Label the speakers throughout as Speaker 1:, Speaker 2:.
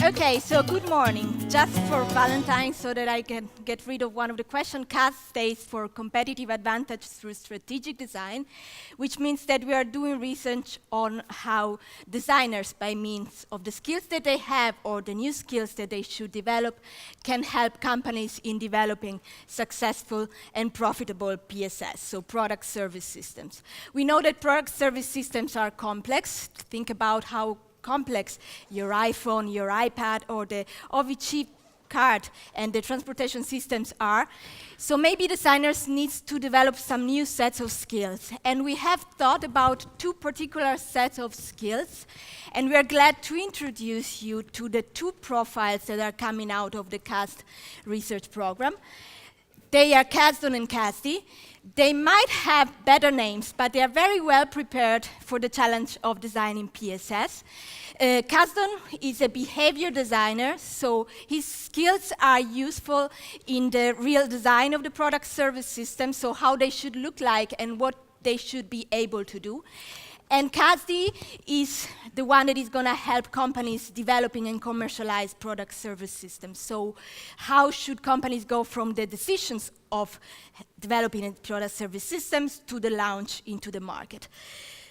Speaker 1: Okay, so good morning. Just for Valentine's, so that I can get rid of one of the questions, Casd stays for competitive advantage through strategic design, which means that we are doing research on how designers, by means of the skills that they have or the new skills that they should develop, can help companies in developing successful and profitable PSS, so product service systems. We know that product service systems are complex. Think about how complex your iPhone, your iPad, or the OV card and the transportation systems are. So maybe designers need to develop some new sets of skills. And we have thought about two particular sets of skills. And we are glad to introduce you to the two profiles that are coming out of the Casd research program. They are Casdon and Casdy. They might have better names, but they are very well prepared for the challenge of designing PSS. Casdon is a behavior designer, so his skills are useful in the real design of the product service system, so how they should look like and what they should be able to do. And Casdy is the one that is going to help companies developing and commercialize product service systems. So how should companies go from the decisions of developing product service systems to the launch into the market?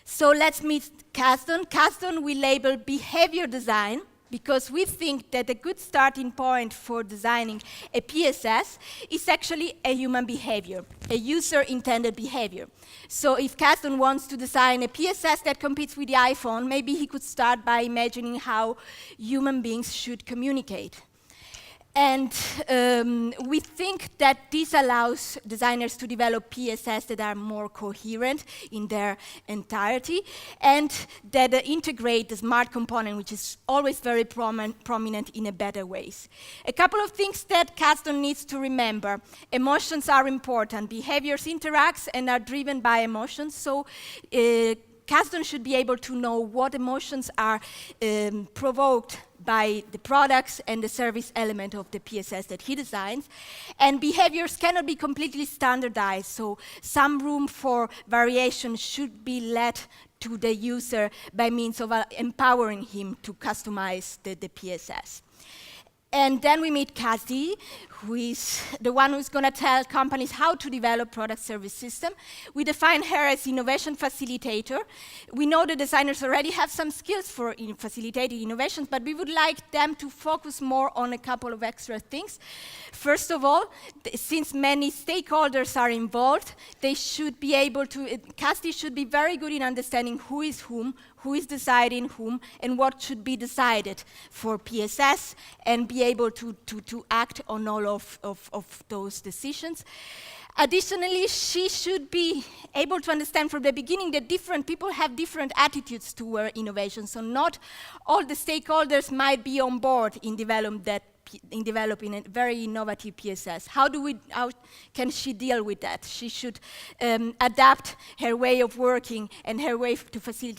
Speaker 1: So let's meet Casdon. Casdon we label behavior design, because we think that a good starting point for designing a PSS is actually a human behavior, a user-intended behavior. So if Casdon wants to design a PSS that competes with the iPhone, maybe he could start by imagining how human beings should communicate. And we think that this allows designers to develop PSS that are more coherent in their entirety and that integrate the smart component, which is always very prominent in a better ways. A couple of things that Casdon needs to remember. Emotions are important. Behaviors interact and are driven by emotions. So Casdon should be able to know what emotions are provoked by the products and the service element of the PSS that he designs. And behaviors cannot be completely standardized, so some room for variation should be let to the user by means of empowering him to customize the PSS. And then we meet Casdy, who is the one who's going to tell companies how to develop product service system. We define her as innovation facilitator. We know the designers already have some skills for facilitating innovations, but we would like them to focus more on a couple of extra things. First of all, since many stakeholders are involved, they should be able to, Casdy should be very good in understanding who is whom, who is deciding whom, and what should be decided for PSS, and be able to act on all of those decisions. Additionally, she should be able to understand from the beginning that different people have different attitudes toward innovation, so not all the stakeholders might be on board in developing a very innovative PSS. How can she deal with that? She should adapt her way of working and her way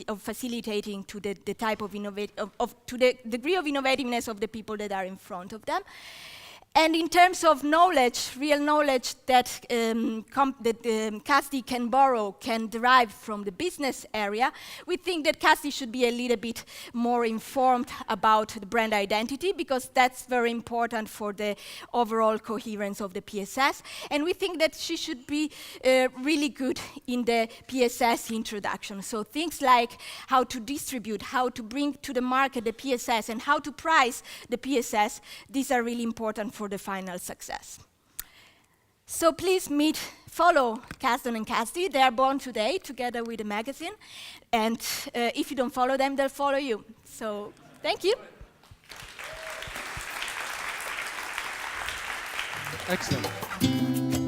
Speaker 1: of facilitating to the type of to the degree of innovativeness of the people that are in front of them. And in terms of knowledge, real knowledge that Casdy can borrow, can derive from the business area, we think that Casdy should be a little bit more informed about the brand identity, because that's very important for the overall coherence of the PSS. And we think that she should be really good in the PSS introduction. So things like how to distribute, how to bring to the market the PSS, and how to price the PSS, these are really important for the final success. So please follow Casdon and Casdy. They are born today together with a magazine. And if you don't follow them, they'll follow you. So thank you.
Speaker 2: Excellent.